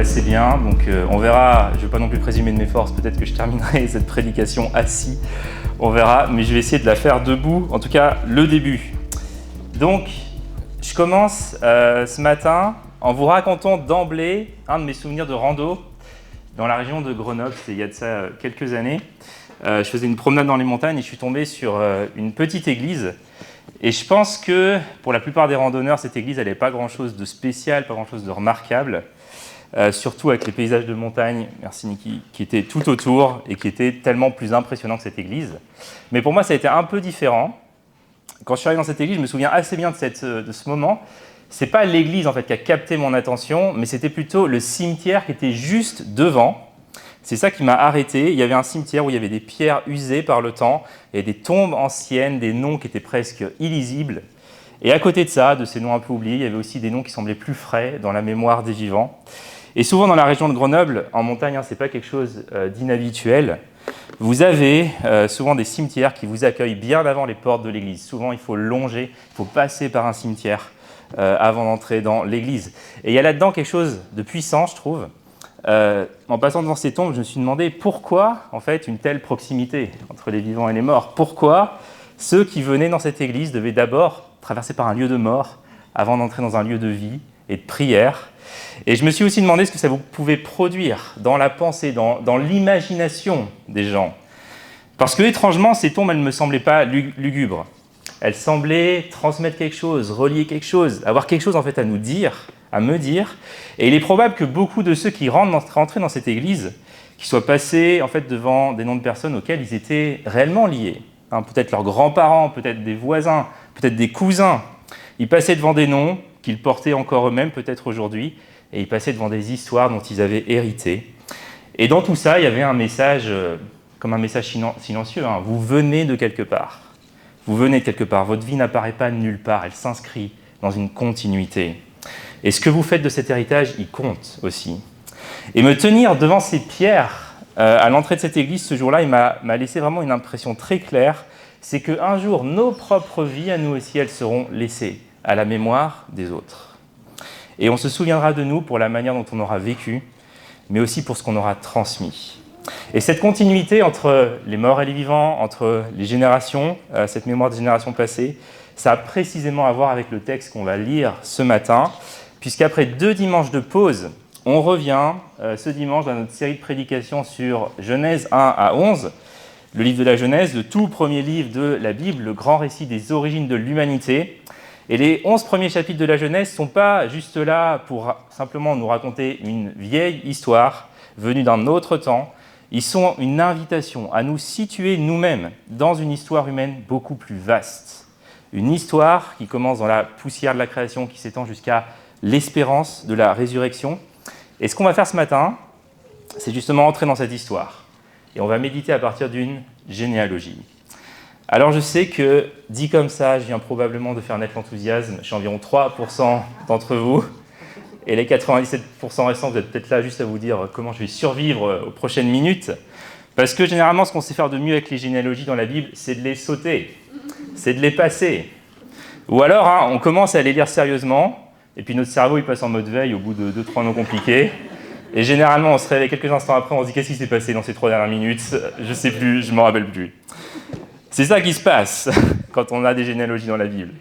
C'est bien, donc on verra, je ne vais pas non plus présumer de mes forces, peut-être que je terminerai cette prédication assis, on verra, mais je vais essayer de la faire debout, en tout cas le début. Donc, je commence ce matin en vous racontant d'emblée un de mes souvenirs de rando dans la région de Grenoble, c'était il y a de ça quelques années. Je faisais une promenade dans les montagnes et je suis tombé sur une petite église. Et je pense que pour la plupart des randonneurs, cette église, elle n'avait pas grand-chose de spécial, pas grand-chose de remarquable. Surtout avec les paysages de montagne, merci Niki, qui étaient tout autour et qui étaient tellement plus impressionnants que cette église. Mais pour moi, ça a été un peu différent. Quand je suis arrivé dans cette église, je me souviens assez bien de ce moment. C'est pas l'église en fait qui a capté mon attention, mais c'était plutôt le cimetière qui était juste devant. C'est ça qui m'a arrêté. Il y avait un cimetière où il y avait des pierres usées par le temps, et des tombes anciennes, des noms qui étaient presque illisibles. Et à côté de ça, de ces noms un peu oubliés, il y avait aussi des noms qui semblaient plus frais dans la mémoire des vivants. Et souvent dans la région de Grenoble, en montagne, ce n'est pas quelque chose d'inhabituel. Vous avez souvent des cimetières qui vous accueillent bien avant les portes de l'église. Souvent, il faut longer, il faut passer par un cimetière avant d'entrer dans l'église. Et il y a là-dedans quelque chose de puissant, je trouve. En passant devant ces tombes, je me suis demandé pourquoi, en fait, une telle proximité entre les vivants et les morts. Pourquoi ceux qui venaient dans cette église devaient d'abord traverser par un lieu de mort avant d'entrer dans un lieu de vie et de prière. Et je me suis aussi demandé ce que ça pouvait produire dans la pensée, dans l'imagination des gens. Parce que, étrangement, ces tombes, elles ne me semblaient pas lugubres. Elles semblaient transmettre quelque chose, relier quelque chose, avoir quelque chose en fait à nous dire, à me dire. Et il est probable que beaucoup de ceux qui rentraient dans cette église, qui soient passés en fait devant des noms de personnes auxquelles ils étaient réellement liés. Peut-être leurs grands-parents, peut-être des voisins, peut-être des cousins. Ils passaient devant des noms qu'ils portaient encore eux-mêmes, peut-être aujourd'hui, et ils passaient devant des histoires dont ils avaient hérité. Et dans tout ça, il y avait un message, comme un message silencieux. Vous venez de quelque part. Vous venez de quelque part. Votre vie n'apparaît pas de nulle part. Elle s'inscrit dans une continuité. Et ce que vous faites de cet héritage, il compte aussi. Et me tenir devant ces pierres à l'entrée de cette église ce jour-là, il m'a laissé vraiment une impression très claire. C'est qu'un jour, nos propres vies, à nous aussi, elles seront laissées à la mémoire des autres. Et on se souviendra de nous pour la manière dont on aura vécu, mais aussi pour ce qu'on aura transmis. Et cette continuité entre les morts et les vivants, entre les générations, cette mémoire des générations passées, ça a précisément à voir avec le texte qu'on va lire ce matin, puisqu'après 2 dimanches de pause, on revient ce dimanche dans notre série de prédications sur Genèse 1 à 11, le livre de la Genèse, le tout premier livre de la Bible, le grand récit des origines de l'humanité. Et les 11 premiers chapitres de la Genèse ne sont pas juste là pour simplement nous raconter une vieille histoire venue d'un autre temps. Ils sont une invitation à nous situer nous-mêmes dans une histoire humaine beaucoup plus vaste. Une histoire qui commence dans la poussière de la création, qui s'étend jusqu'à l'espérance de la résurrection. Et ce qu'on va faire ce matin, c'est justement entrer dans cette histoire. Et on va méditer à partir d'une généalogie. Alors je sais que, dit comme ça, je viens probablement de faire naître l'enthousiasme. Je suis environ 3% d'entre vous. Et les 97% restants, vous êtes peut-être là juste à vous dire comment je vais survivre aux prochaines minutes. Parce que généralement, ce qu'on sait faire de mieux avec les généalogies dans la Bible, c'est de les sauter, c'est de les passer. Ou alors, on commence à les lire sérieusement, et puis notre cerveau il passe en mode veille au bout de 2-3 noms compliqués. Et généralement, on se réveille quelques instants après, on se dit qu'est-ce qui s'est passé dans ces 3 dernières minutes ? Je ne sais plus, je ne m'en rappelle plus. C'est ça qui se passe quand on a des généalogies dans la Bible.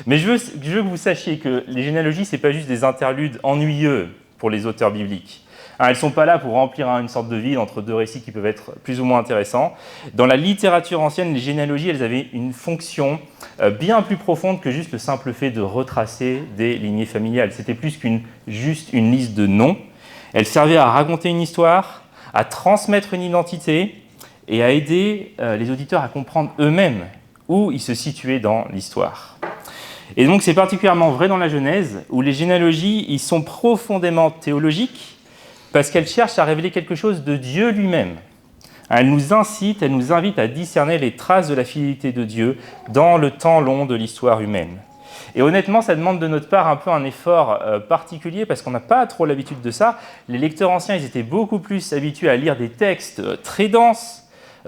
Mais je veux que vous sachiez que les généalogies, ce n'est pas juste des interludes ennuyeux pour les auteurs bibliques. Elles ne sont pas là pour remplir une sorte de vide entre 2 récits qui peuvent être plus ou moins intéressants. Dans la littérature ancienne, les généalogies, elles avaient une fonction bien plus profonde que juste le simple fait de retracer des lignées familiales. C'était plus juste une liste de noms. Elles servaient à raconter une histoire, à transmettre une identité et à aider les auditeurs à comprendre eux-mêmes où ils se situaient dans l'histoire. Et donc c'est particulièrement vrai dans la Genèse, où les généalogies ils sont profondément théologiques, parce qu'elles cherchent à révéler quelque chose de Dieu lui-même. Elles nous incitent, elles nous invitent à discerner les traces de la fidélité de Dieu dans le temps long de l'histoire humaine. Et honnêtement, ça demande de notre part un peu un effort particulier, parce qu'on n'a pas trop l'habitude de ça. Les lecteurs anciens, ils étaient beaucoup plus habitués à lire des textes très denses,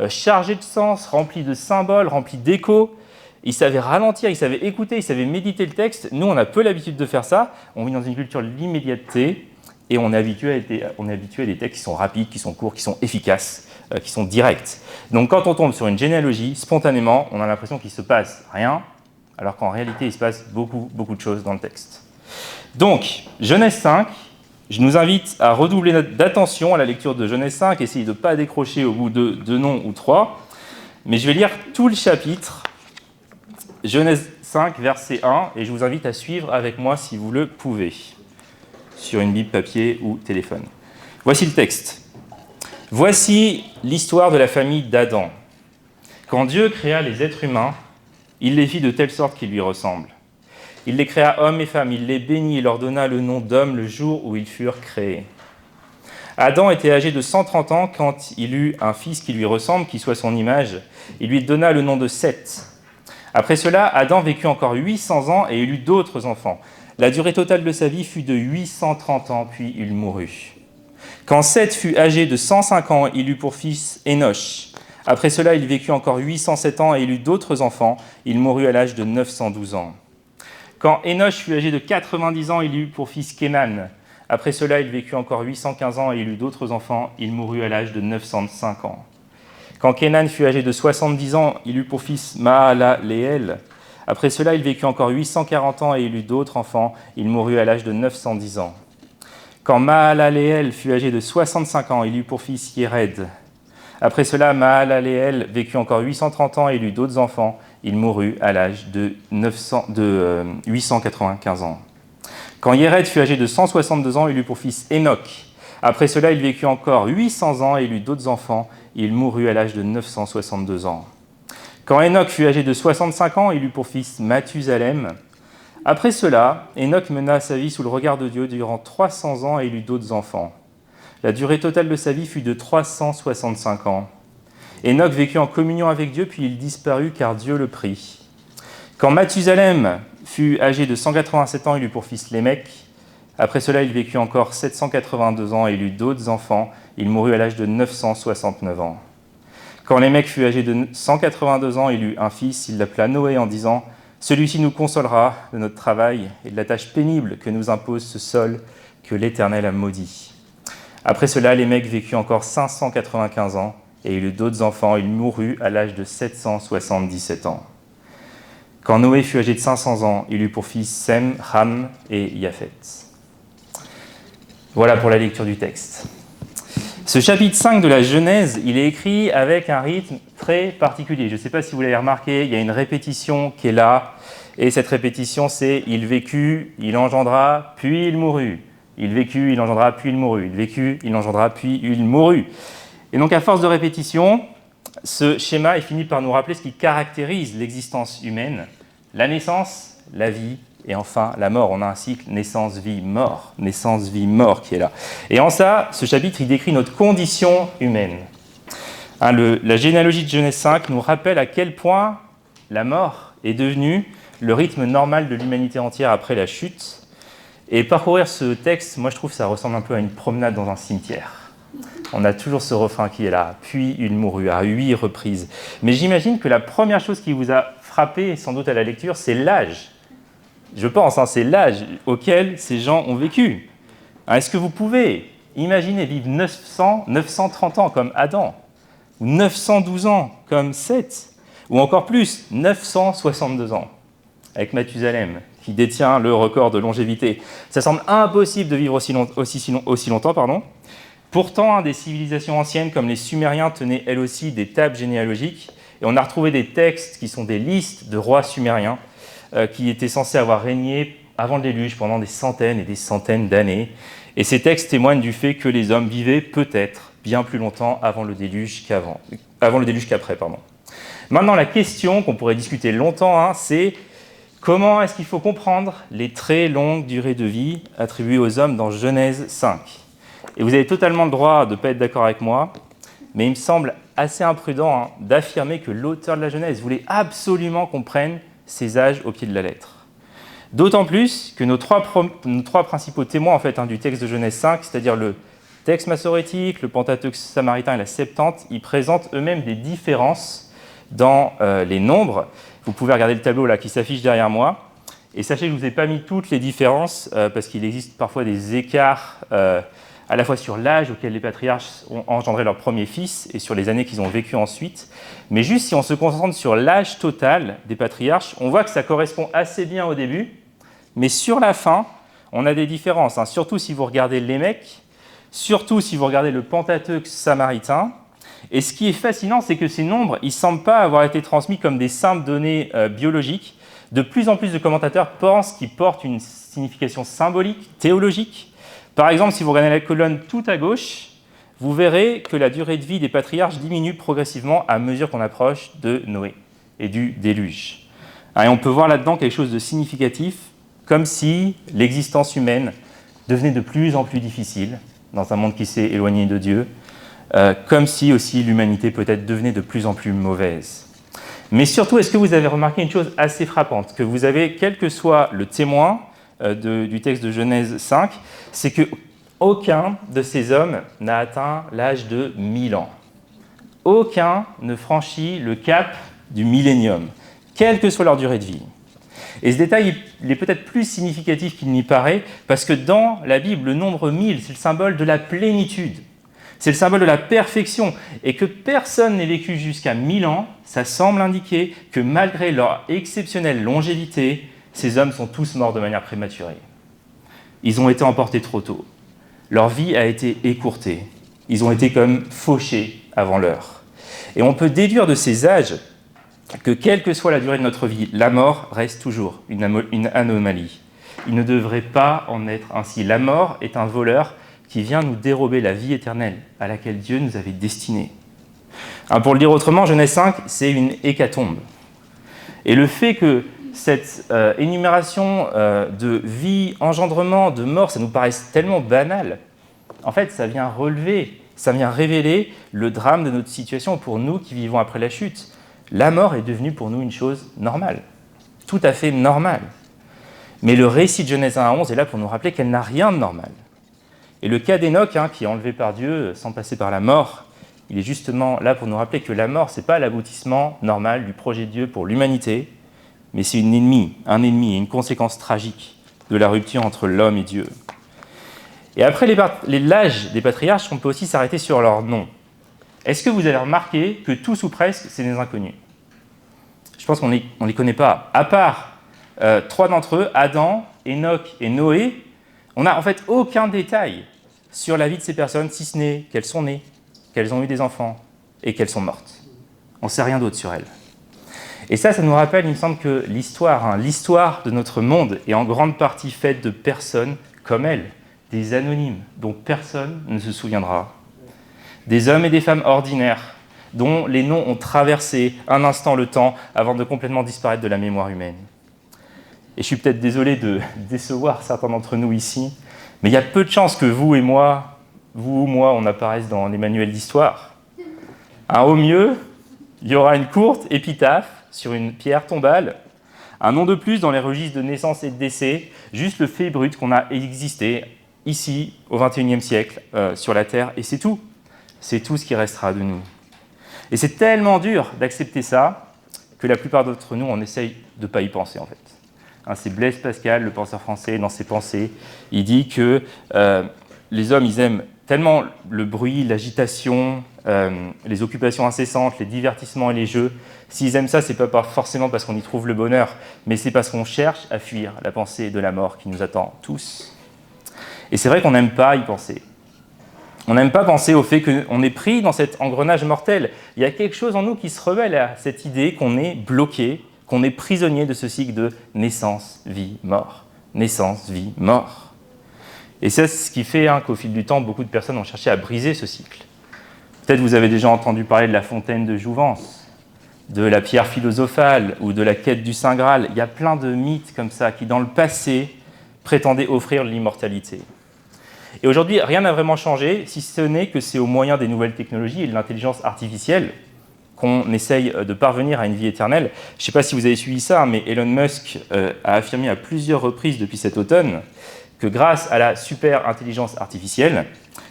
chargés de sens, remplis de symboles, remplis d'échos. Ils savaient ralentir, ils savaient écouter, ils savaient méditer le texte. Nous, on a peu l'habitude de faire ça. On vit dans une culture de l'immédiateté. et on est habitué à des textes qui sont rapides, qui sont courts, qui sont efficaces, qui sont directs. Donc quand on tombe sur une généalogie, spontanément, on a l'impression qu'il ne se passe rien, alors qu'en réalité, il se passe beaucoup de choses dans le texte. Donc, Genèse 5, je nous invite à redoubler d'attention à la lecture de Genèse 5, essayer de ne pas décrocher au bout de 2 noms ou 3, mais je vais lire tout le chapitre, Genèse 5, verset 1, et je vous invite à suivre avec moi si vous le pouvez, sur une Bible papier ou téléphone. Voici le texte. Voici l'histoire de la famille d'Adam. Quand Dieu créa les êtres humains, il les fit de telle sorte qu'ils lui ressemblent. Il les créa hommes et femmes, il les bénit et leur donna le nom d'homme le jour où ils furent créés. Adam était âgé de 130 ans quand il eut un fils qui lui ressemble, qui soit son image. Il lui donna le nom de Seth. Après cela, Adam vécut encore 800 ans et il eut d'autres enfants. La durée totale de sa vie fut de 830 ans, puis il mourut. Quand Seth fut âgé de 105 ans, il eut pour fils Énoch. Après cela, il vécut encore 807 ans et il eut d'autres enfants. Il mourut à l'âge de 912 ans. Quand Énoch fut âgé de 90 ans, il eut pour fils Kénan. Après cela, il vécut encore 815 ans et il eut d'autres enfants. Il mourut à l'âge de 905 ans. Quand Kénan fut âgé de 70 ans, il eut pour fils Mahalaleel. Après cela, il vécut encore 840 ans et il eut d'autres enfants. Il mourut à l'âge de 910 ans. Quand Mahalaleel fut âgé de 65 ans, il eut pour fils Yéred. Après cela, Mahalaleel vécut encore 830 ans et il eut d'autres enfants. Il mourut à l'âge de 895 ans. Quand Yéred fut âgé de 162 ans, il eut pour fils Enoch. Après cela, il vécut encore 800 ans et il eut d'autres enfants. Il mourut à l'âge de 962 ans. Quand Enoch fut âgé de 65 ans, il eut pour fils Mathusalem. Après cela, Enoch mena sa vie sous le regard de Dieu durant 300 ans et il eut d'autres enfants. La durée totale de sa vie fut de 365 ans. Enoch vécut en communion avec Dieu, puis il disparut car Dieu le prit. Quand Mathusalem fut âgé de 187 ans, il eut pour fils Lémec. Après cela, il vécut encore 782 ans et il eut d'autres enfants. Il mourut à l'âge de 969 ans. Quand Lémec fut âgé de 182 ans, il eut un fils. Il l'appela Noé en disant « Celui-ci nous consolera de notre travail et de la tâche pénible que nous impose ce sol que l'Éternel a maudit. » Après cela, Lémec vécut encore 595 ans. Et il eut d'autres enfants, il mourut à l'âge de 777 ans. Quand Noé fut âgé de 500 ans, il eut pour fils Sem, Ham et Japhet. Voilà pour la lecture du texte. Ce chapitre 5 de la Genèse, il est écrit avec un rythme très particulier. Je ne sais pas si vous l'avez remarqué, il y a une répétition qui est là. Et cette répétition, c'est « il vécut, il engendra, puis il mourut ». Il vécut, il engendra, puis il mourut. Il vécut, il engendra, puis il mourut. Et donc, à force de répétition, ce schéma est fini par nous rappeler ce qui caractérise l'existence humaine, la naissance, la vie et enfin la mort. On a un cycle naissance-vie-mort qui est là. Et en ça, ce chapitre, il décrit notre condition humaine. La généalogie de Genèse 5 nous rappelle à quel point la mort est devenue le rythme normal de l'humanité entière après la chute. Et parcourir ce texte, moi je trouve que ça ressemble un peu à une promenade dans un cimetière. On a toujours ce refrain qui est là, puis il mourut à 8 reprises. Mais j'imagine que la première chose qui vous a frappé, sans doute à la lecture, c'est l'âge. Je pense, c'est l'âge auquel ces gens ont vécu. Est-ce que vous pouvez imaginer vivre 930 ans comme Adam, ou 912 ans comme Seth, ou encore plus, 962 ans, avec Mathusalem, qui détient le record de longévité. Ça semble impossible de vivre aussi longtemps. Pourtant, des civilisations anciennes comme les Sumériens tenaient elles aussi des tables généalogiques. Et on a retrouvé des textes qui sont des listes de rois sumériens qui étaient censés avoir régné avant le déluge pendant des centaines et des centaines d'années. Et ces textes témoignent du fait que les hommes vivaient peut-être bien plus longtemps avant le déluge qu'après. Maintenant, la question qu'on pourrait discuter longtemps, c'est comment est-ce qu'il faut comprendre les très longues durées de vie attribuées aux hommes dans Genèse 5 ? Et vous avez totalement le droit de ne pas être d'accord avec moi, mais il me semble assez imprudent d'affirmer que l'auteur de la Genèse voulait absolument qu'on prenne ces âges au pied de la lettre. D'autant plus que nos trois principaux témoins du texte de Genèse 5, c'est-à-dire le texte massorétique, le Pentateuque samaritain et la Septante, ils présentent eux-mêmes des différences dans les nombres. Vous pouvez regarder le tableau là qui s'affiche derrière moi. Et sachez que je ne vous ai pas mis toutes les différences, parce qu'il existe parfois des écarts à la fois sur l'âge auquel les patriarches ont engendré leur premier fils et sur les années qu'ils ont vécues ensuite. Mais juste si on se concentre sur l'âge total des patriarches, on voit que ça correspond assez bien au début, mais sur la fin, on a des différences, hein, surtout si vous regardez Lémec, surtout si vous regardez le Pentateuque samaritain. Et ce qui est fascinant, c'est que ces nombres, ils ne semblent pas avoir été transmis comme des simples données biologiques. De plus en plus de commentateurs pensent qu'ils portent une signification symbolique, théologique. Par exemple, si vous regardez la colonne tout à gauche, vous verrez que la durée de vie des patriarches diminue progressivement à mesure qu'on approche de Noé et du déluge. Et on peut voir là-dedans quelque chose de significatif, comme si l'existence humaine devenait de plus en plus difficile dans un monde qui s'est éloigné de Dieu, comme si aussi l'humanité peut-être devenait de plus en plus mauvaise. Mais surtout, est-ce que vous avez remarqué une chose assez frappante, que vous avez, quel que soit le témoin du texte de Genèse 5, c'est qu'aucun de ces hommes n'a atteint l'âge de 1000 ans. Aucun ne franchit le cap du millénium, quelle que soit leur durée de vie. Et ce détail, il est peut-être plus significatif qu'il n'y paraît, parce que dans la Bible, le nombre 1000, c'est le symbole de la plénitude. C'est le symbole de la perfection. Et que personne n'ait vécu jusqu'à 1000 ans, ça semble indiquer que malgré leur exceptionnelle longévité, ces hommes sont tous morts de manière prématurée. Ils ont été emportés trop tôt. Leur vie a été écourtée. Ils ont été comme fauchés avant l'heure. Et on peut déduire de ces âges que quelle que soit la durée de notre vie, la mort reste toujours une anomalie. Il ne devrait pas en être ainsi. La mort est un voleur qui vient nous dérober la vie éternelle à laquelle Dieu nous avait destinés. Pour le dire autrement, Genèse 5, c'est une hécatombe. Et le fait que cette énumération de vie, engendrement, de mort, ça nous paraisse tellement banal, en fait, ça vient relever, ça vient révéler le drame de notre situation pour nous qui vivons après la chute. La mort est devenue pour nous une chose normale, tout à fait normale. Mais le récit de Genèse 1 à 11 est là pour nous rappeler qu'elle n'a rien de normal. Et le cas d'Hénoch, qui est enlevé par Dieu sans passer par la mort, il est justement là pour nous rappeler que la mort, ce n'est pas l'aboutissement normal du projet de Dieu pour l'humanité, mais c'est un ennemi et une conséquence tragique de la rupture entre l'homme et Dieu. Et après l'âge des patriarches, on peut aussi s'arrêter sur leur nom. Est-ce que vous avez remarqué que tous ou presque, c'est des inconnus? Je pense qu'on ne les connaît pas. À part 3 d'entre eux, Adam, Hénoch et Noé, on n'a en fait aucun détail sur la vie de ces personnes, si ce n'est qu'elles sont nées, qu'elles ont eu des enfants et qu'elles sont mortes. On ne sait rien d'autre sur elles. Et ça nous rappelle, il me semble, que l'histoire de notre monde est en grande partie faite de personnes comme elles, des anonymes dont personne ne se souviendra. Des hommes et des femmes ordinaires dont les noms ont traversé un instant le temps avant de complètement disparaître de la mémoire humaine. Et je suis peut-être désolé de décevoir certains d'entre nous ici, mais il y a peu de chances que vous ou moi, on apparaisse dans les manuels d'histoire. Au mieux, il y aura une courte épitaphe sur une pierre tombale, un nom de plus dans les registres de naissance et de décès, juste le fait brut qu'on a existé ici, au XXIe siècle, sur la Terre, et c'est tout. C'est tout ce qui restera de nous. Et c'est tellement dur d'accepter ça que la plupart d'entre nous, on essaye de ne pas y penser, en fait. C'est Blaise Pascal, le penseur français, dans ses pensées, il dit que les hommes, ils aiment tellement le bruit, l'agitation, les occupations incessantes, les divertissements et les jeux. S'ils aiment ça, c'est pas forcément parce qu'on y trouve le bonheur, mais c'est parce qu'on cherche à fuir la pensée de la mort qui nous attend tous. Et c'est vrai qu'on n'aime pas y penser. On n'aime pas penser au fait qu'on est pris dans cet engrenage mortel. Il y a quelque chose en nous qui se rebelle à cette idée qu'on est bloqué, qu'on est prisonnier de ce cycle de naissance, vie, mort. Naissance, vie, mort. Et c'est ce qui fait qu'au fil du temps, beaucoup de personnes ont cherché à briser ce cycle. Peut-être vous avez déjà entendu parler de la fontaine de Jouvence, de la pierre philosophale ou de la quête du Saint Graal. Il y a plein de mythes comme ça qui, dans le passé, prétendaient offrir l'immortalité. Et aujourd'hui, rien n'a vraiment changé, si ce n'est que c'est au moyen des nouvelles technologies et de l'intelligence artificielle qu'on essaye de parvenir à une vie éternelle. Je ne sais pas si vous avez suivi ça, mais Elon Musk a affirmé à plusieurs reprises depuis cet automne que grâce à la super intelligence artificielle,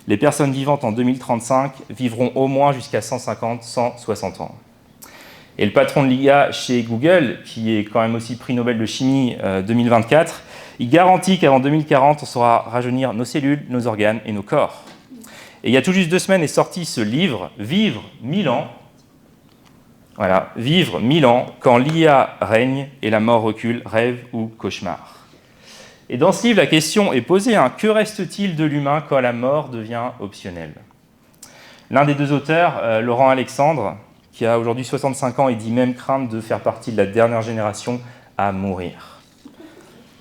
les personnes vivantes en 2035 vivront au moins jusqu'à 150-160 ans. Et le patron de l'IA chez Google, qui est quand même aussi prix Nobel de chimie 2024, il garantit qu'avant 2040, on saura rajeunir nos cellules, nos organes et nos corps. Et il y a tout juste 2 semaines est sorti ce livre, Vivre 1000 ans. Voilà, Vivre 1000 ans, quand l'IA règne et la mort recule, rêve ou cauchemar. Et dans ce livre, la question est posée, que reste-t-il de l'humain quand la mort devient optionnelle ? L'un des 2 auteurs, Laurent Alexandre, qui a aujourd'hui 65 ans et dit même craindre de faire partie de la dernière génération à mourir.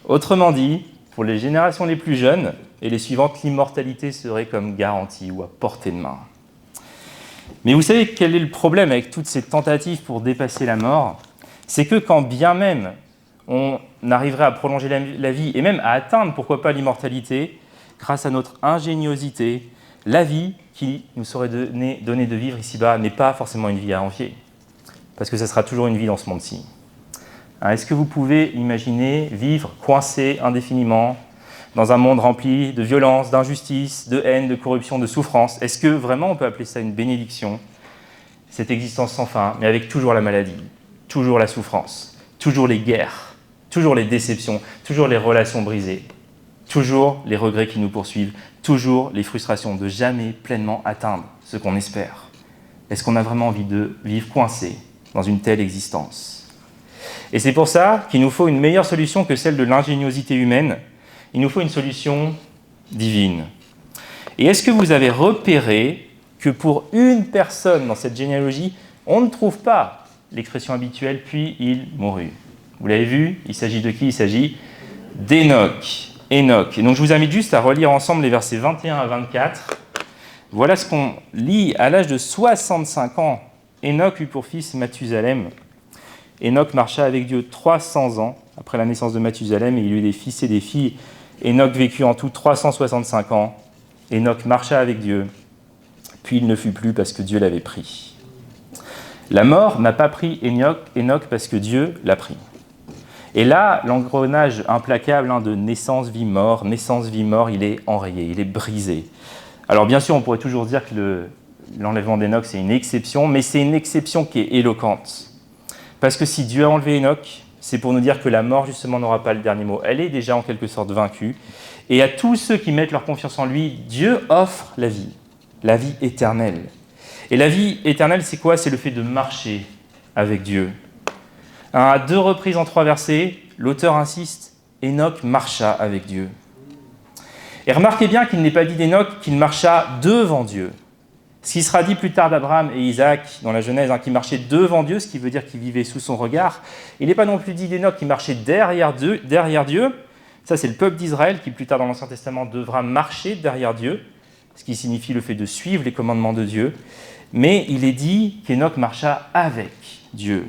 Autrement dit, pour les générations les plus jeunes et les suivantes, l'immortalité serait comme garantie ou à portée de main. Mais vous savez quel est le problème avec toutes ces tentatives pour dépasser la mort ? C'est que quand bien même on arriverait à prolonger la vie et même à atteindre, pourquoi pas, l'immortalité, grâce à notre ingéniosité, la vie qui nous serait donnée de vivre ici-bas n'est pas forcément une vie à envier, parce que ça sera toujours une vie dans ce monde-ci. Est-ce que vous pouvez imaginer vivre coincé indéfiniment dans un monde rempli de violence, d'injustice, de haine, de corruption, de souffrance ? Est-ce que vraiment on peut appeler ça une bénédiction, cette existence sans fin, mais avec toujours la maladie, toujours la souffrance, toujours les guerres, toujours les déceptions, toujours les relations brisées, toujours les regrets qui nous poursuivent, toujours les frustrations de jamais pleinement atteindre ce qu'on espère. Est-ce qu'on a vraiment envie de vivre coincé dans une telle existence ? Et c'est pour ça qu'il nous faut une meilleure solution que celle de l'ingéniosité humaine. Il nous faut une solution divine. Et est-ce que vous avez repéré que pour une personne dans cette généalogie, on ne trouve pas l'expression habituelle « puis il mourut ». Vous l'avez vu, il s'agit de qui ? Il s'agit d'Hénoch. Hénoch. Et donc je vous invite juste à relire ensemble les versets 21 à 24. Voilà ce qu'on lit à l'âge de 65 ans. Hénoch eut pour fils Mathusalem. Hénoch marcha avec Dieu 300 ans après la naissance de Mathusalem et il eut des fils et des filles. Hénoch vécut en tout 365 ans. Hénoch marcha avec Dieu, puis il ne fut plus parce que Dieu l'avait pris. La mort n'a pas pris Hénoch parce que Dieu l'a pris. Et là, l'engrenage implacable de naissance, vie, mort, il est enrayé, il est brisé. Alors bien sûr, on pourrait toujours dire que l'enlèvement d'Hénoch, c'est une exception, mais c'est une exception qui est éloquente. Parce que si Dieu a enlevé Hénoch, c'est pour nous dire que la mort, justement, n'aura pas le dernier mot. Elle est déjà en quelque sorte vaincue. Et à tous ceux qui mettent leur confiance en lui, Dieu offre la vie éternelle. Et la vie éternelle, c'est quoi ? C'est le fait de marcher avec Dieu. À 2 reprises en 3 versets, l'auteur insiste, Hénoch marcha avec Dieu. Et remarquez bien qu'il n'est pas dit d'Hénoch qu'il marcha devant Dieu. Ce qui sera dit plus tard d'Abraham et Isaac dans la Genèse, qui marchaient devant Dieu, ce qui veut dire qu'ils vivaient sous son regard. Il n'est pas non plus dit d'Hénoch qui marchait derrière Dieu. Ça, c'est le peuple d'Israël qui, plus tard dans l'Ancien Testament, devra marcher derrière Dieu, ce qui signifie le fait de suivre les commandements de Dieu. Mais il est dit qu'Hénoch marcha avec Dieu.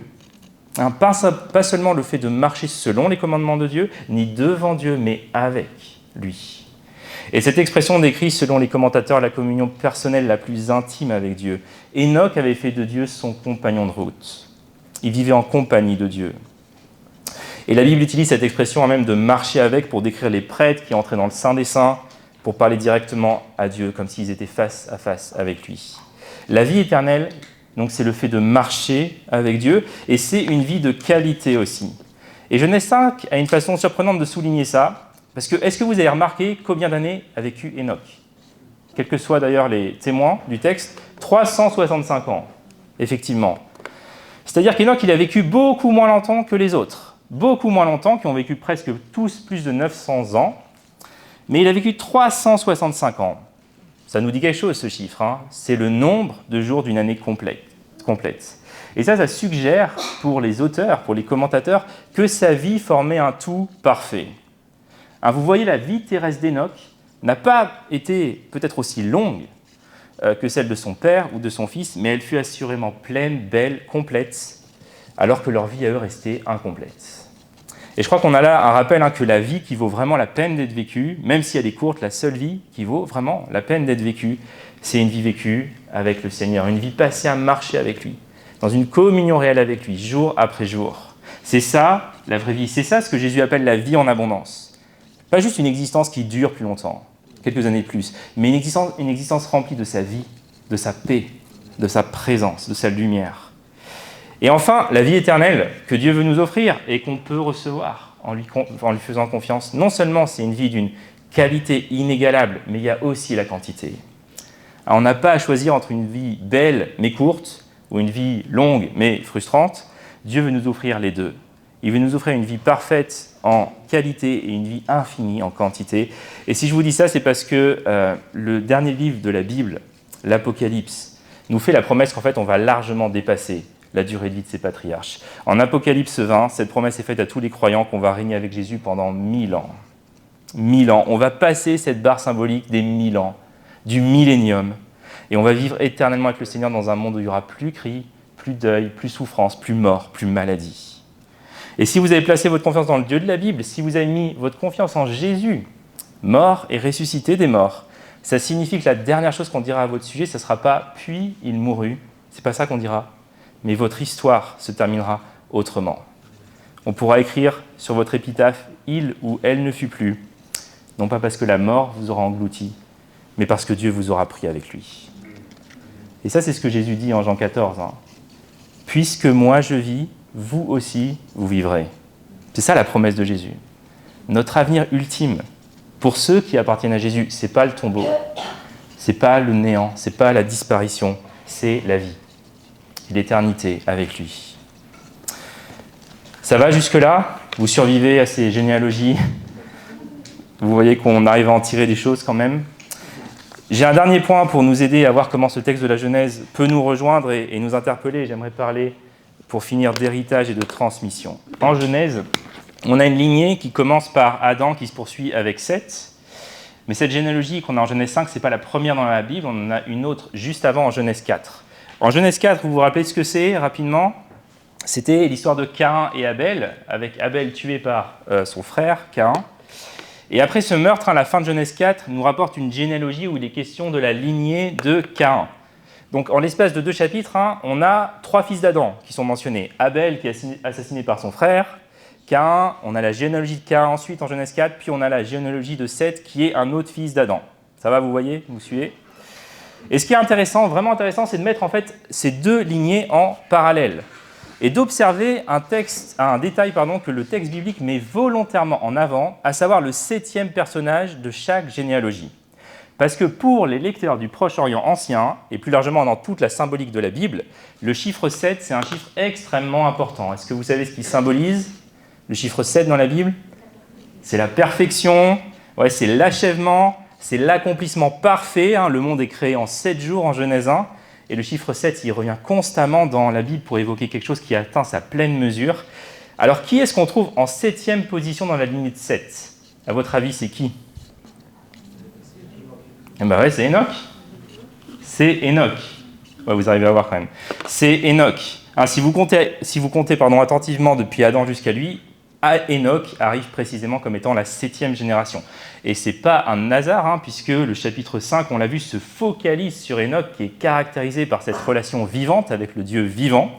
Pas seulement le fait de marcher selon les commandements de Dieu, ni devant Dieu, mais avec lui. Et cette expression décrit, selon les commentateurs, la communion personnelle la plus intime avec Dieu. Hénoch avait fait de Dieu son compagnon de route. Il vivait en compagnie de Dieu. Et la Bible utilise cette expression même de marcher avec pour décrire les prêtres qui entraient dans le Saint des Saints, pour parler directement à Dieu, comme s'ils étaient face à face avec lui. La vie éternelle, donc, c'est le fait de marcher avec Dieu, et c'est une vie de qualité aussi. Et Genèse 5 a une façon surprenante de souligner ça, parce que est-ce que vous avez remarqué combien d'années a vécu Hénoch ? Quels que soient d'ailleurs les témoins du texte, 365 ans, effectivement. C'est-à-dire qu'Hénoch, il a vécu beaucoup moins longtemps que les autres, beaucoup moins longtemps, qui ont vécu presque tous plus de 900 ans, mais il a vécu 365 ans. Ça nous dit quelque chose, ce chiffre. C'est le nombre de jours d'une année complète. Et ça suggère pour les auteurs, pour les commentateurs, que sa vie formait un tout parfait. Vous voyez, la vie terrestre d'Hénoch n'a pas été peut-être aussi longue que celle de son père ou de son fils, mais elle fut assurément pleine, belle, complète, alors que leur vie à eux restait incomplète. Et je crois qu'on a là un rappel que la vie qui vaut vraiment la peine d'être vécue, même si elle est courte, la seule vie qui vaut vraiment la peine d'être vécue, c'est une vie vécue avec le Seigneur, une vie passée à marcher avec lui, dans une communion réelle avec lui, jour après jour. C'est ça, la vraie vie. C'est ça ce que Jésus appelle la vie en abondance. Pas juste une existence qui dure plus longtemps, quelques années de plus, mais une existence remplie de sa vie, de sa paix, de sa présence, de sa lumière. Et enfin, la vie éternelle que Dieu veut nous offrir et qu'on peut recevoir en lui faisant confiance. Non seulement c'est une vie d'une qualité inégalable, mais il y a aussi la quantité. Alors, on n'a pas à choisir entre une vie belle mais courte ou une vie longue mais frustrante. Dieu veut nous offrir les deux. Il veut nous offrir une vie parfaite en qualité et une vie infinie en quantité. Et si je vous dis ça, c'est parce que le dernier livre de la Bible, l'Apocalypse, nous fait la promesse qu'en fait, on va largement dépasser la durée de vie de ces patriarches. En Apocalypse 20, cette promesse est faite à tous les croyants qu'on va régner avec Jésus pendant 1000 ans. 1000 ans. On va passer cette barre symbolique des 1000 ans, du millénium, et on va vivre éternellement avec le Seigneur dans un monde où il n'y aura plus cri, plus deuil, plus souffrance, plus mort, plus maladie. Et si vous avez placé votre confiance dans le Dieu de la Bible, si vous avez mis votre confiance en Jésus, mort et ressuscité des morts, ça signifie que la dernière chose qu'on dira à votre sujet, ce ne sera pas « puis il mourut ». C'est pas ça qu'on dira. Mais votre histoire se terminera autrement. On pourra écrire sur votre épitaphe « il ou elle ne fut plus », non pas parce que la mort vous aura englouti, mais parce que Dieu vous aura pris avec lui. Et ça, c'est ce que Jésus dit en Jean 14. « Puisque moi je vis, vous aussi, vous vivrez. » C'est ça la promesse de Jésus. Notre avenir ultime, pour ceux qui appartiennent à Jésus, ce n'est pas le tombeau, ce n'est pas le néant, ce n'est pas la disparition, c'est la vie, l'éternité avec lui. Ça va jusque-là? Vous survivez à ces généalogies? Vous voyez qu'on arrive à en tirer des choses quand même. J'ai un dernier point pour nous aider à voir comment ce texte de la Genèse peut nous rejoindre et nous interpeller. J'aimerais parler, pour finir, d'héritage et de transmission. En Genèse, on a une lignée qui commence par Adam, qui se poursuit avec Seth. Mais cette généalogie qu'on a en Genèse 5, ce n'est pas la première dans la Bible, on en a une autre juste avant en Genèse 4. En Genèse 4, vous vous rappelez ce que c'est rapidement? C'était l'histoire de Caïn et Abel, avec Abel tué par son frère, Caïn. Et après ce meurtre, la fin de Genèse 4 nous rapporte une généalogie où il est question de la lignée de Caïn. Donc en l'espace de 2 chapitres, on a 3 fils d'Adam qui sont mentionnés. Abel qui est assassiné par son frère, Caïn, on a la généalogie de Caïn ensuite en Genèse 4, puis on a la généalogie de Seth qui est un autre fils d'Adam. Ça va, vous voyez, vous suivez? Et ce qui est intéressant, vraiment intéressant, c'est de mettre en fait ces 2 lignées en parallèle et d'observer un détail que le texte biblique met volontairement en avant, à savoir le 7e personnage de chaque généalogie. Parce que pour les lecteurs du Proche-Orient ancien, et plus largement dans toute la symbolique de la Bible, le chiffre 7, c'est un chiffre extrêmement important. Est-ce que vous savez ce qu'il symbolise, le chiffre 7 dans la Bible? C'est la perfection, c'est l'achèvement, c'est l'accomplissement parfait. Le monde est créé en 7 jours en Genèse 1. Et le chiffre 7, il revient constamment dans la Bible pour évoquer quelque chose qui a atteint sa pleine mesure. Alors, qui est-ce qu'on trouve en 7e position dans la lignée de 7? À votre avis, c'est qui? C'est Enoch. C'est Enoch. Vous arrivez à voir quand même. C'est Enoch. Si vous comptez attentivement depuis Adam jusqu'à lui, Enoch arrive précisément comme étant la 7e génération. Et ce n'est pas un hasard, puisque le chapitre 5, on l'a vu, se focalise sur Enoch, qui est caractérisé par cette relation vivante avec le Dieu vivant.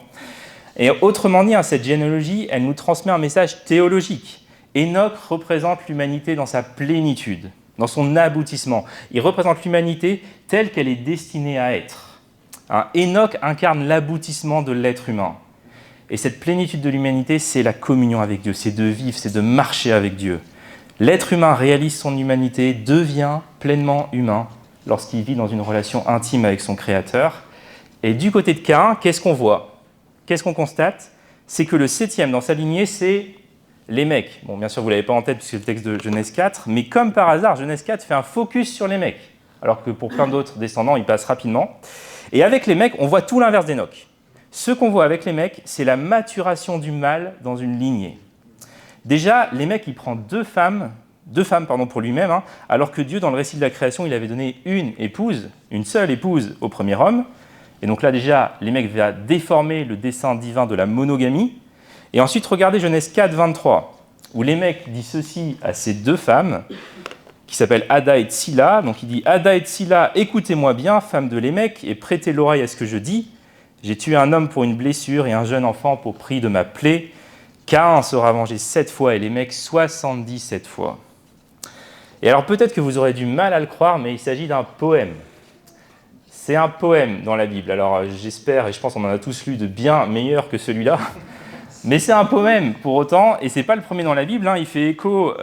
Et autrement dit, cette généalogie, elle nous transmet un message théologique. Enoch représente l'humanité dans sa plénitude, dans son aboutissement. Il représente l'humanité telle qu'elle est destinée à être. Enoch incarne l'aboutissement de l'être humain. Et cette plénitude de l'humanité, c'est la communion avec Dieu, c'est de vivre, c'est de marcher avec Dieu. L'être humain réalise son humanité, devient pleinement humain lorsqu'il vit dans une relation intime avec son Créateur. Et du côté de Caïn, qu'est-ce qu'on voit? Qu'est-ce qu'on constate? C'est que le 7e dans sa lignée, c'est Lémec. Bon, bien sûr, vous ne l'avez pas en tête puisque c'est le texte de Genèse 4, mais comme par hasard, Genèse 4 fait un focus sur Lémec, alors que pour plein d'autres descendants, il passe rapidement. Et avec Lémec, on voit tout l'inverse d'Enoch. Ce qu'on voit avec Lémec, c'est la maturation du mâle dans une lignée. Déjà, Lémec, il prend deux femmes pour lui-même, alors que Dieu, dans le récit de la création, il avait donné une seule épouse au premier homme. Et donc là, déjà, Lémec va déformer le dessein divin de la monogamie. Et ensuite, regardez Genèse 4, 23, où Lémec dit ceci à ces deux femmes, qui s'appellent Ada et Tsilla. Donc il dit « Ada et Tsilla, écoutez-moi bien, femme de Lémec, et prêtez l'oreille à ce que je dis. J'ai tué un homme pour une blessure et un jeune enfant pour prix de ma plaie. Caïn sera vengé 7 fois et Lémec 77 fois. » Et alors peut-être que vous aurez du mal à le croire, mais il s'agit d'un poème. C'est un poème dans la Bible. Alors j'espère, et je pense qu'on en a tous lu de bien meilleurs que celui-là, mais c'est un poème pour autant, et c'est pas le premier dans la Bible, hein. Il fait écho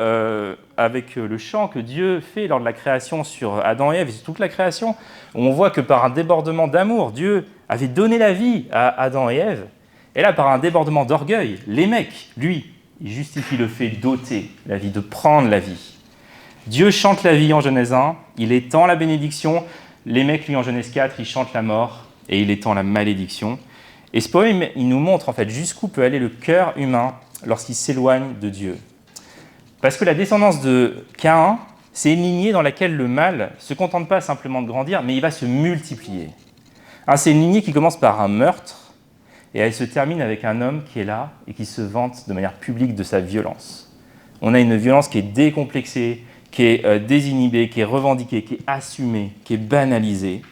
avec le chant que Dieu fait lors de la création sur Adam et Ève, et sur toute la création, où on voit que par un débordement d'amour, Dieu avait donné la vie à Adam et Ève, et là par un débordement d'orgueil, Lémec, lui, il justifie le fait d'ôter la vie, de prendre la vie. Dieu chante la vie en Genèse 1, il étend la bénédiction. Lémec, lui, en Genèse 4, il chante la mort et il étend la malédiction. Et ce poème, il nous montre en fait jusqu'où peut aller le cœur humain lorsqu'il s'éloigne de Dieu. Parce que la descendance de Caïn, c'est une lignée dans laquelle le mal ne se contente pas simplement de grandir, mais il va se multiplier. C'est une lignée qui commence par un meurtre et elle se termine avec un homme qui est là et qui se vante de manière publique de sa violence. On a une violence qui est décomplexée, qui est désinhibée, qui est revendiquée, qui est assumée, qui est banalisée.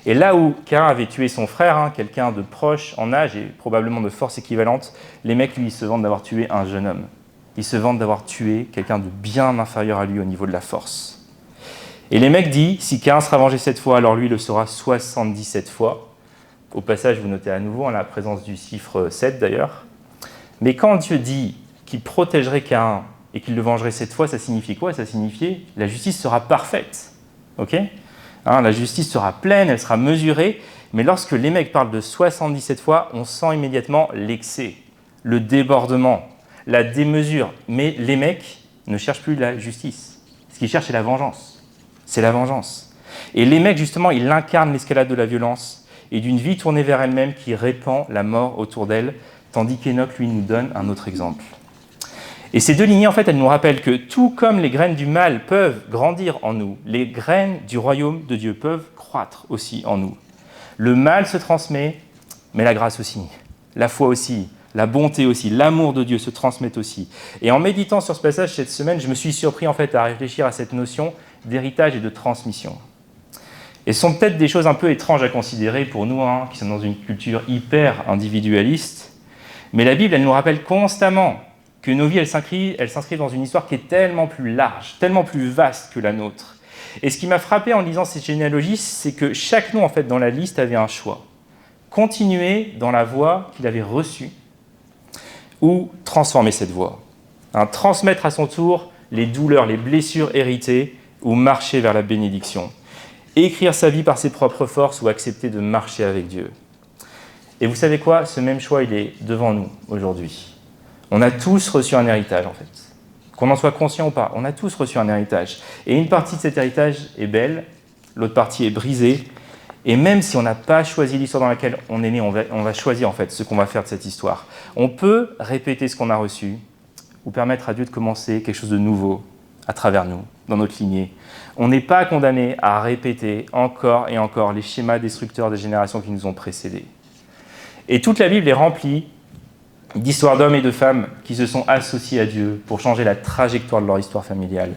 Et là où Caïn avait tué son frère, quelqu'un de proche en âge et probablement de force équivalente, les mecs, lui, ils se vantent d'avoir tué un jeune homme. Ils se vantent d'avoir tué quelqu'un de bien inférieur à lui au niveau de la force. Et les mecs disent, si Caïn sera vengé 7 fois, alors lui, il le sera 77 fois. Au passage, vous notez à nouveau en la présence du chiffre 7 d'ailleurs. Mais quand Dieu dit qu'il protégerait Caïn et qu'il le vengerait 7 fois, ça signifie quoi? Ça signifiait la justice sera parfaite. Ok? La justice sera pleine, elle sera mesurée, mais lorsque les mecs parlent de 77 fois, on sent immédiatement l'excès, le débordement, la démesure. Mais les mecs ne cherchent plus la justice. Ce qu'ils cherchent, c'est la vengeance. C'est la vengeance. Et les mecs, justement, ils incarnent l'escalade de la violence et d'une vie tournée vers elle-même qui répand la mort autour d'elle, tandis qu'Enoch, lui, nous donne un autre exemple. Et ces deux lignées, en fait, elles nous rappellent que tout comme les graines du mal peuvent grandir en nous, les graines du royaume de Dieu peuvent croître aussi en nous. Le mal se transmet, mais la grâce aussi, la foi aussi, la bonté aussi, l'amour de Dieu se transmettent aussi. Et en méditant sur ce passage cette semaine, je me suis surpris en fait à réfléchir à cette notion d'héritage et de transmission. Et ce sont peut-être des choses un peu étranges à considérer pour nous, qui sommes dans une culture hyper individualiste, mais la Bible, elle nous rappelle constamment que nos vies, elles s'inscrivent dans une histoire qui est tellement plus large, tellement plus vaste que la nôtre. Et ce qui m'a frappé en lisant ces généalogies, c'est que chaque nom, en fait, dans la liste avait un choix. Continuer dans la voie qu'il avait reçue ou transformer cette voie. Transmettre à son tour les douleurs, les blessures héritées ou marcher vers la bénédiction. Écrire sa vie par ses propres forces ou accepter de marcher avec Dieu. Et vous savez quoi? Ce même choix, il est devant nous aujourd'hui. On a tous reçu un héritage, en fait. Qu'on en soit conscient ou pas, on a tous reçu un héritage. Et une partie de cet héritage est belle, l'autre partie est brisée. Et même si on n'a pas choisi l'histoire dans laquelle on est né, on va choisir en fait ce qu'on va faire de cette histoire. On peut répéter ce qu'on a reçu ou permettre à Dieu de commencer quelque chose de nouveau à travers nous, dans notre lignée. On n'est pas condamné à répéter encore et encore les schémas destructeurs des générations qui nous ont précédés. Et toute la Bible est remplie d'histoires d'hommes et de femmes qui se sont associés à Dieu pour changer la trajectoire de leur histoire familiale.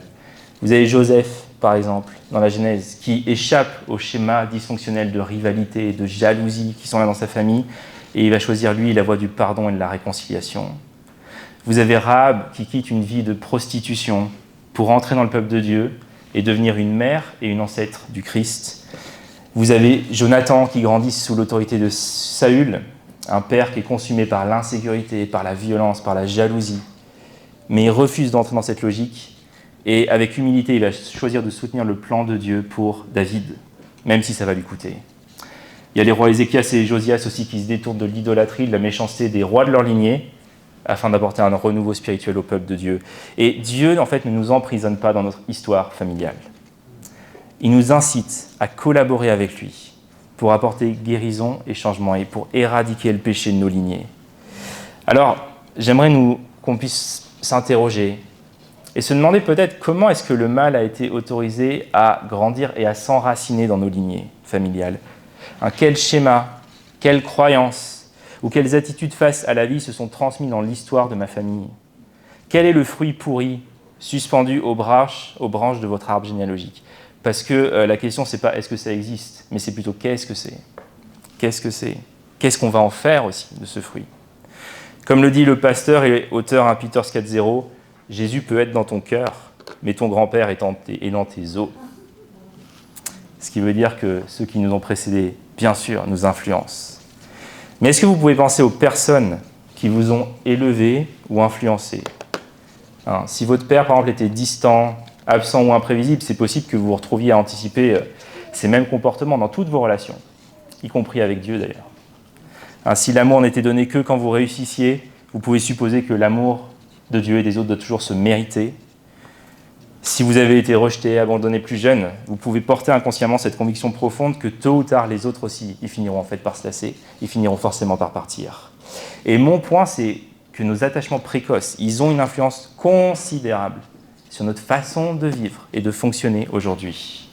Vous avez Joseph, par exemple, dans la Genèse, qui échappe au schéma dysfonctionnel de rivalité et de jalousie qui sont là dans sa famille, et il va choisir, lui, la voie du pardon et de la réconciliation. Vous avez Rahab qui quitte une vie de prostitution pour entrer dans le peuple de Dieu et devenir une mère et une ancêtre du Christ. Vous avez Jonathan qui grandit sous l'autorité de Saül, un père qui est consumé par l'insécurité, par la violence, par la jalousie. Mais il refuse d'entrer dans cette logique et avec humilité, il va choisir de soutenir le plan de Dieu pour David, même si ça va lui coûter. Il y a les rois Ézéchias et Josias aussi qui se détournent de l'idolâtrie, de la méchanceté des rois de leur lignée afin d'apporter un renouveau spirituel au peuple de Dieu. Et Dieu, en fait, ne nous emprisonne pas dans notre histoire familiale. Il nous incite à collaborer avec lui pour apporter guérison et changement et pour éradiquer le péché de nos lignées. Alors, j'aimerais qu'on puisse s'interroger et se demander peut-être comment est-ce que le mal a été autorisé à grandir et à s'enraciner dans nos lignées familiales. Quel schéma, quelles croyances ou quelles attitudes face à la vie se sont transmises dans l'histoire de ma famille? Quel est le fruit pourri suspendu aux branches de votre arbre généalogique? Parce que la question, c'est pas est-ce que ça existe, mais c'est plutôt qu'est-ce que c'est? Qu'est-ce que c'est? Qu'est-ce qu'on va en faire aussi de ce fruit? Comme le dit le pasteur et auteur 1 Peter 4.0, Jésus peut être dans ton cœur, mais ton grand-père est dans tes os. Ce qui veut dire que ceux qui nous ont précédés, bien sûr, nous influencent. Mais est-ce que vous pouvez penser aux personnes qui vous ont élevé ou influencé ? Si votre père, par exemple, était distant, absent ou imprévisible, c'est possible que vous vous retrouviez à anticiper ces mêmes comportements dans toutes vos relations, y compris avec Dieu d'ailleurs. Si l'amour n'était donné que quand vous réussissiez, vous pouvez supposer que l'amour de Dieu et des autres doit toujours se mériter. Si vous avez été rejeté, abandonné plus jeune, vous pouvez porter inconsciemment cette conviction profonde que tôt ou tard, les autres aussi, ils finiront en fait par se lasser, ils finiront forcément par partir. Et mon point, c'est que nos attachements précoces, ils ont une influence considérable sur notre façon de vivre et de fonctionner aujourd'hui.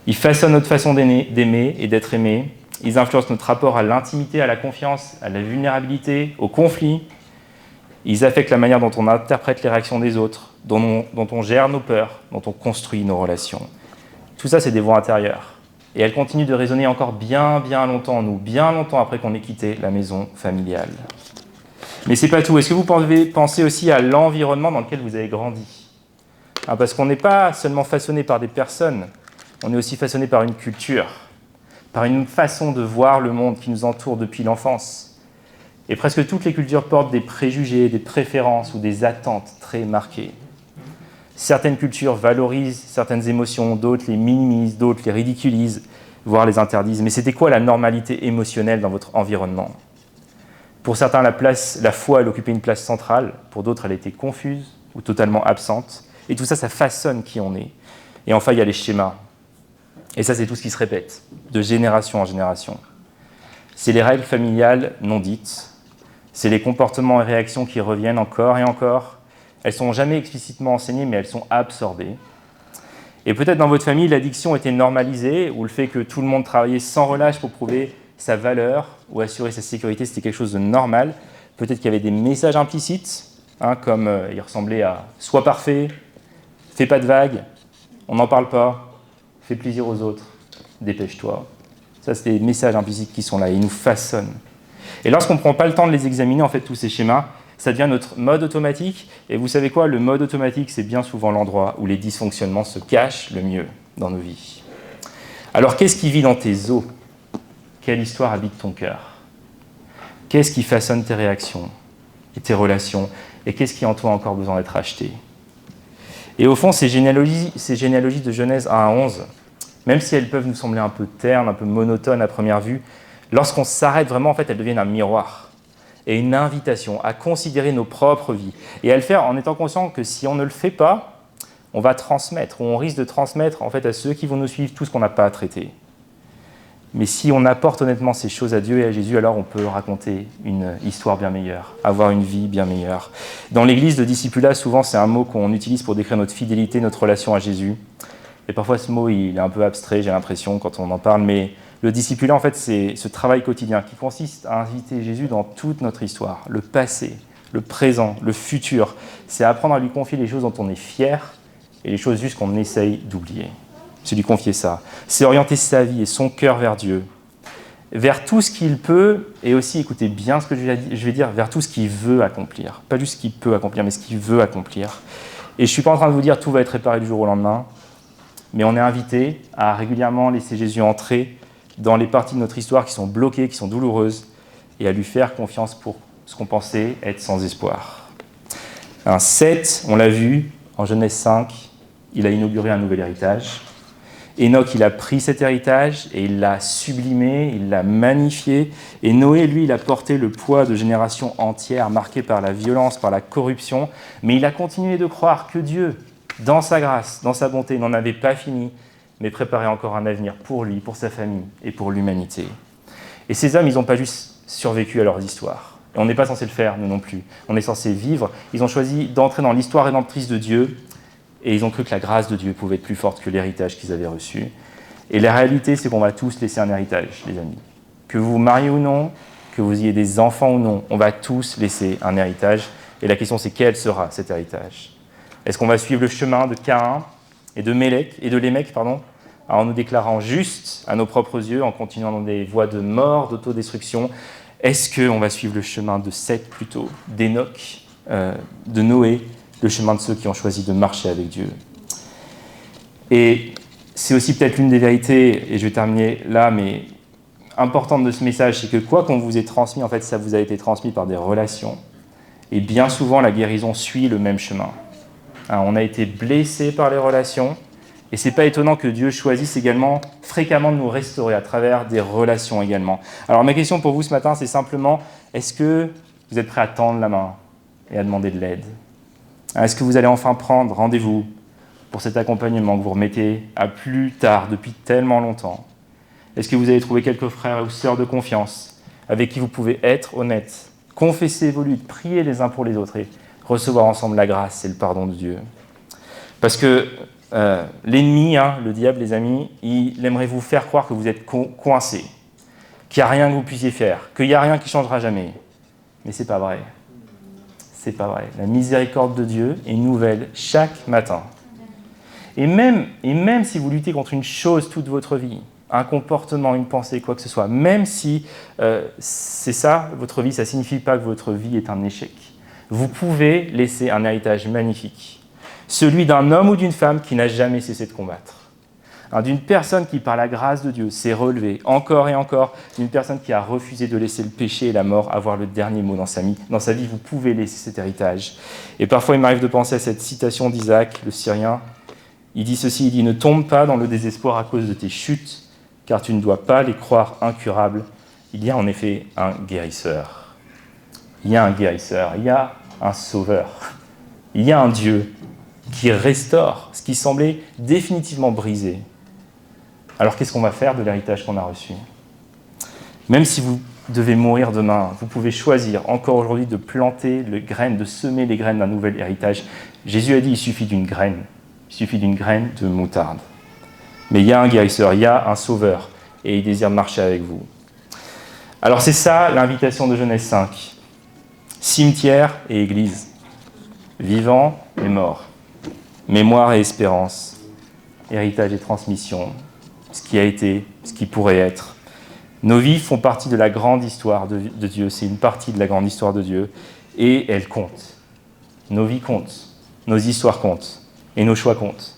Ils façonnent notre façon d'aimer et d'être aimé. Ils influencent notre rapport à l'intimité, à la confiance, à la vulnérabilité, au conflit. Ils affectent la manière dont on interprète les réactions des autres, dont on gère nos peurs, dont on construit nos relations. Tout ça, c'est des voix intérieures. Et elles continuent de résonner encore bien, bien longtemps en nous, bien longtemps après qu'on ait quitté la maison familiale. Mais c'est pas tout. Est-ce que vous pouvez penser aussi à l'environnement dans lequel vous avez grandi ? Parce qu'on n'est pas seulement façonné par des personnes, on est aussi façonné par une culture, par une façon de voir le monde qui nous entoure depuis l'enfance. Et presque toutes les cultures portent des préjugés, des préférences ou des attentes très marquées. Certaines cultures valorisent certaines émotions, d'autres les minimisent, d'autres les ridiculisent, voire les interdisent. Mais c'était quoi la normalité émotionnelle dans votre environnement ? Pour certains, la foi, elle occupait une place centrale. Pour d'autres, elle était confuse ou totalement absente. Et tout ça, ça façonne qui on est. Et enfin, il y a les schémas. Et ça, c'est tout ce qui se répète, de génération en génération. C'est les règles familiales non dites. C'est les comportements et réactions qui reviennent encore et encore. Elles ne sont jamais explicitement enseignées, mais elles sont absorbées. Et peut-être dans votre famille, l'addiction était normalisée, ou le fait que tout le monde travaillait sans relâche pour prouver sa valeur ou assurer sa sécurité, c'était quelque chose de normal. Peut-être qu'il y avait des messages implicites, comme il ressemblait à « sois parfait »,« fais pas de vagues »,« on n'en parle pas »,« fais plaisir aux autres »,« dépêche-toi ». Ça, c'est des messages implicites qui sont là, et ils nous façonnent. Et lorsqu'on ne prend pas le temps de les examiner, en fait, tous ces schémas, ça devient notre mode automatique. Et vous savez quoi ? Le mode automatique, c'est bien souvent l'endroit où les dysfonctionnements se cachent le mieux dans nos vies. Alors, qu'est-ce qui vit dans tes os ? Quelle histoire habite ton cœur ? Qu'est-ce qui façonne tes réactions et tes relations ? Et qu'est-ce qui en toi a encore besoin d'être acheté ? Et au fond, ces généalogies de Genèse 1 à 11, même si elles peuvent nous sembler un peu ternes, un peu monotones à première vue, lorsqu'on s'arrête vraiment, en fait, elles deviennent un miroir et une invitation à considérer nos propres vies et à le faire en étant conscient que si on ne le fait pas, on va transmettre, ou on risque de transmettre en fait, à ceux qui vont nous suivre tout ce qu'on n'a pas à traiter. Mais si on apporte honnêtement ces choses à Dieu et à Jésus, alors on peut raconter une histoire bien meilleure, avoir une vie bien meilleure. Dans l'église, le discipulat, souvent, c'est un mot qu'on utilise pour décrire notre fidélité, notre relation à Jésus. Et parfois, ce mot, il est un peu abstrait, j'ai l'impression, quand on en parle, mais le discipulat, en fait, c'est ce travail quotidien qui consiste à inviter Jésus dans toute notre histoire, le passé, le présent, le futur. C'est apprendre à lui confier les choses dont on est fier et les choses juste qu'on essaye d'oublier. C'est lui confier ça. C'est orienter sa vie et son cœur vers Dieu, vers tout ce qu'il peut, et aussi, écoutez bien ce que je vais dire, vers tout ce qu'il veut accomplir. Pas juste ce qu'il peut accomplir, mais ce qu'il veut accomplir. Et je ne suis pas en train de vous dire tout va être réparé du jour au lendemain, mais on est invité à régulièrement laisser Jésus entrer dans les parties de notre histoire qui sont bloquées, qui sont douloureuses, et à lui faire confiance pour ce qu'on pensait être sans espoir. Seth, on l'a vu, en Genèse 5, il a inauguré un nouvel héritage. Enoch, il a pris cet héritage et il l'a sublimé, il l'a magnifié. Et Noé, lui, il a porté le poids de générations entières marquées par la violence, par la corruption. Mais il a continué de croire que Dieu, dans sa grâce, dans sa bonté, n'en avait pas fini, mais préparait encore un avenir pour lui, pour sa famille et pour l'humanité. Et ces hommes, ils n'ont pas juste survécu à leurs histoires. Et on n'est pas censé le faire, nous non plus. On est censé vivre. Ils ont choisi d'entrer dans l'histoire rédemptrice de Dieu. Et ils ont cru que la grâce de Dieu pouvait être plus forte que l'héritage qu'ils avaient reçu. Et la réalité, c'est qu'on va tous laisser un héritage, les amis. Que vous vous mariez ou non, que vous ayez des enfants ou non, on va tous laisser un héritage. Et la question, c'est quel sera cet héritage ? Est-ce qu'on va suivre le chemin de Caïn et de Lémec, en nous déclarant justes à nos propres yeux, en continuant dans des voies de mort, d'autodestruction ? Est-ce qu'on va suivre le chemin de Seth plutôt, d'Enoch, de Noé, le chemin de ceux qui ont choisi de marcher avec Dieu? Et c'est aussi peut-être l'une des vérités, et je vais terminer là, mais importante de ce message, c'est que quoi qu'on vous ait transmis, en fait, ça vous a été transmis par des relations. Et bien souvent, la guérison suit le même chemin. Hein, on a été blessé par les relations, et c'est pas étonnant que Dieu choisisse également fréquemment de nous restaurer à travers des relations également. Alors ma question pour vous ce matin, c'est simplement, est-ce que vous êtes prêt à tendre la main et à demander de l'aide? Est-ce que vous allez enfin prendre rendez-vous pour cet accompagnement que vous remettez à plus tard depuis tellement longtemps? Est-ce que vous allez trouver quelques frères ou sœurs de confiance avec qui vous pouvez être honnête, confesser vos luttes, prier les uns pour les autres et recevoir ensemble la grâce et le pardon de Dieu? Parce que l'ennemi, le diable, les amis, il aimerait vous faire croire que vous êtes coincés, qu'il n'y a rien que vous puissiez faire, qu'il n'y a rien qui ne changera jamais. Mais ce n'est pas vrai. C'est pas vrai. La miséricorde de Dieu est nouvelle chaque matin. Et même si vous luttez contre une chose toute votre vie, un comportement, une pensée, quoi que ce soit, même si c'est ça, votre vie, ça ne signifie pas que votre vie est un échec. Vous pouvez laisser un héritage magnifique. Celui d'un homme ou d'une femme qui n'a jamais cessé de combattre. D'une personne qui, par la grâce de Dieu, s'est relevée encore et encore, d'une personne qui a refusé de laisser le péché et la mort avoir le dernier mot dans sa vie, vous pouvez laisser cet héritage. Et parfois, il m'arrive de penser à cette citation d'Isaac, le Syrien. Il dit ceci, il dit « Ne tombe pas dans le désespoir à cause de tes chutes, car tu ne dois pas les croire incurables. Il y a en effet un guérisseur. » Il y a un guérisseur, il y a un sauveur. Il y a un Dieu qui restaure ce qui semblait définitivement brisé. Alors qu'est-ce qu'on va faire de l'héritage qu'on a reçu? Même si vous devez mourir demain, vous pouvez choisir encore aujourd'hui de planter les graines, de semer les graines d'un nouvel héritage. Jésus a dit il suffit d'une graine de moutarde. Mais il y a un guérisseur, il y a un sauveur, et il désire marcher avec vous. Alors c'est ça l'invitation de Genèse 5. Cimetière et église. Vivant et mort. Mémoire et espérance. Héritage et transmission. Ce qui a été, ce qui pourrait être. Nos vies font partie de la grande histoire de Dieu. C'est une partie de la grande histoire de Dieu. Et elles comptent. Nos vies comptent. Nos histoires comptent. Et nos choix comptent.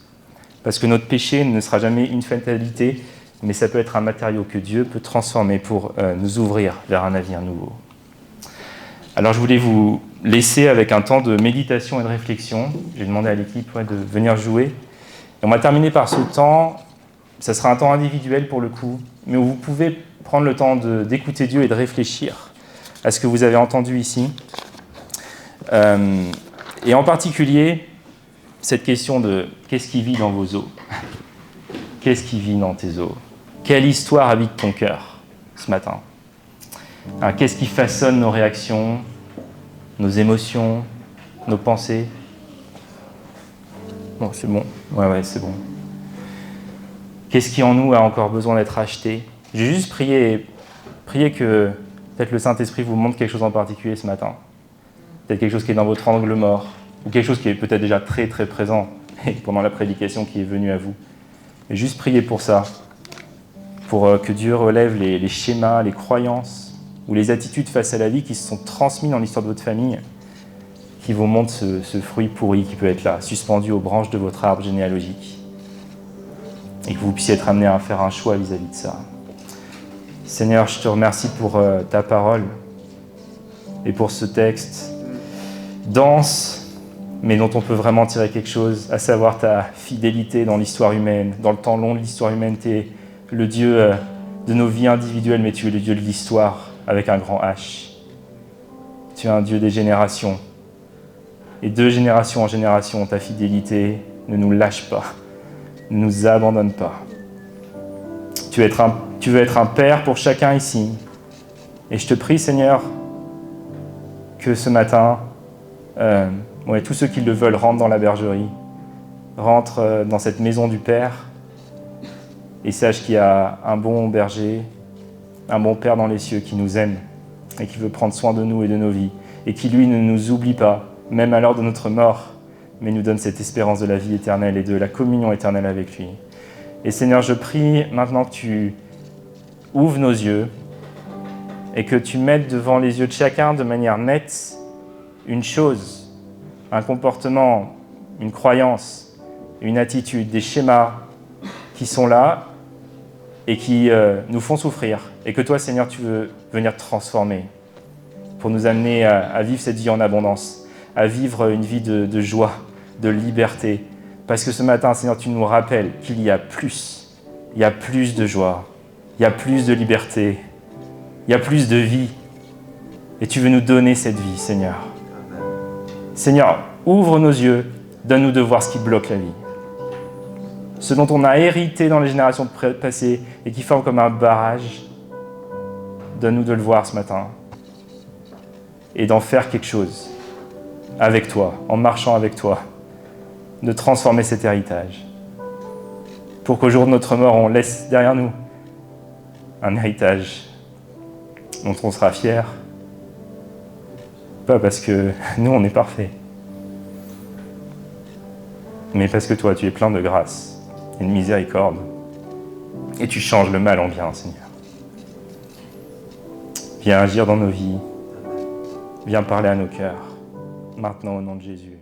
Parce que notre péché ne sera jamais une fatalité, mais ça peut être un matériau que Dieu peut transformer pour nous ouvrir vers un avenir nouveau. Alors je voulais vous laisser avec un temps de méditation et de réflexion. J'ai demandé à l'équipe de venir jouer. Et on va terminer par ce temps. Ça sera un temps individuel pour le coup, mais où vous pouvez prendre le temps d'écouter Dieu et de réfléchir à ce que vous avez entendu ici. Et en particulier, cette question de qu'est-ce qui vit dans vos os? Qu'est-ce qui vit dans tes os? Quelle histoire habite ton cœur ce matin? Qu'est-ce qui façonne nos réactions, nos émotions, nos pensées? Bon, c'est bon. Ouais, c'est bon. Qu'est-ce qui en nous a encore besoin d'être acheté? J'ai juste prié que peut-être le Saint-Esprit vous montre quelque chose en particulier ce matin. Peut-être quelque chose qui est dans votre angle mort, ou quelque chose qui est peut-être déjà très très présent pendant la prédication qui est venue à vous. Et juste priez pour ça, pour que Dieu relève les schémas, les croyances, ou les attitudes face à la vie qui se sont transmises dans l'histoire de votre famille, qui vous montrent ce fruit pourri qui peut être là, suspendu aux branches de votre arbre généalogique. Et que vous puissiez être amené à faire un choix vis-à-vis de ça. Seigneur, je te remercie pour ta parole et pour ce texte dense, mais dont on peut vraiment tirer quelque chose, à savoir ta fidélité dans l'histoire humaine, dans le temps long de l'histoire humaine. Tu es le Dieu de nos vies individuelles, mais tu es le Dieu de l'histoire avec un grand H. Tu es un Dieu des générations. Et de génération en génération, ta fidélité ne nous lâche pas. Ne nous abandonne pas. Tu veux être un père pour chacun ici. Et je te prie, Seigneur, que ce matin, tous ceux qui le veulent rentrent dans la bergerie, rentrent dans cette maison du Père et sachent qu'il y a un bon berger, un bon Père dans les cieux qui nous aime et qui veut prendre soin de nous et de nos vies et qui, lui, ne nous oublie pas, même à l'heure de notre mort, mais nous donne cette espérance de la vie éternelle et de la communion éternelle avec lui. Et Seigneur, je prie maintenant que tu ouvres nos yeux et que tu mettes devant les yeux de chacun de manière nette une chose, un comportement, une croyance, une attitude, des schémas qui sont là et qui nous font souffrir. Et que toi, Seigneur, tu veux venir transformer pour nous amener à vivre cette vie en abondance, à vivre une vie de joie, de liberté. Parce que ce matin, Seigneur, tu nous rappelles qu'il y a plus. Il y a plus de joie, il y a plus de liberté, il y a plus de vie. Et tu veux nous donner cette vie, Seigneur. Seigneur, ouvre nos yeux, donne-nous de voir ce qui bloque la vie. Ce dont on a hérité dans les générations passées et qui forme comme un barrage, donne-nous de le voir ce matin et d'en faire quelque chose avec toi, en marchant avec toi, de transformer cet héritage. Pour qu'au jour de notre mort, on laisse derrière nous un héritage dont on sera fier. Pas parce que nous, on est parfaits, mais parce que toi, tu es plein de grâce et de miséricorde. Et tu changes le mal en bien, Seigneur. Viens agir dans nos vies. Viens parler à nos cœurs. Maintenant, au nom de Jésus.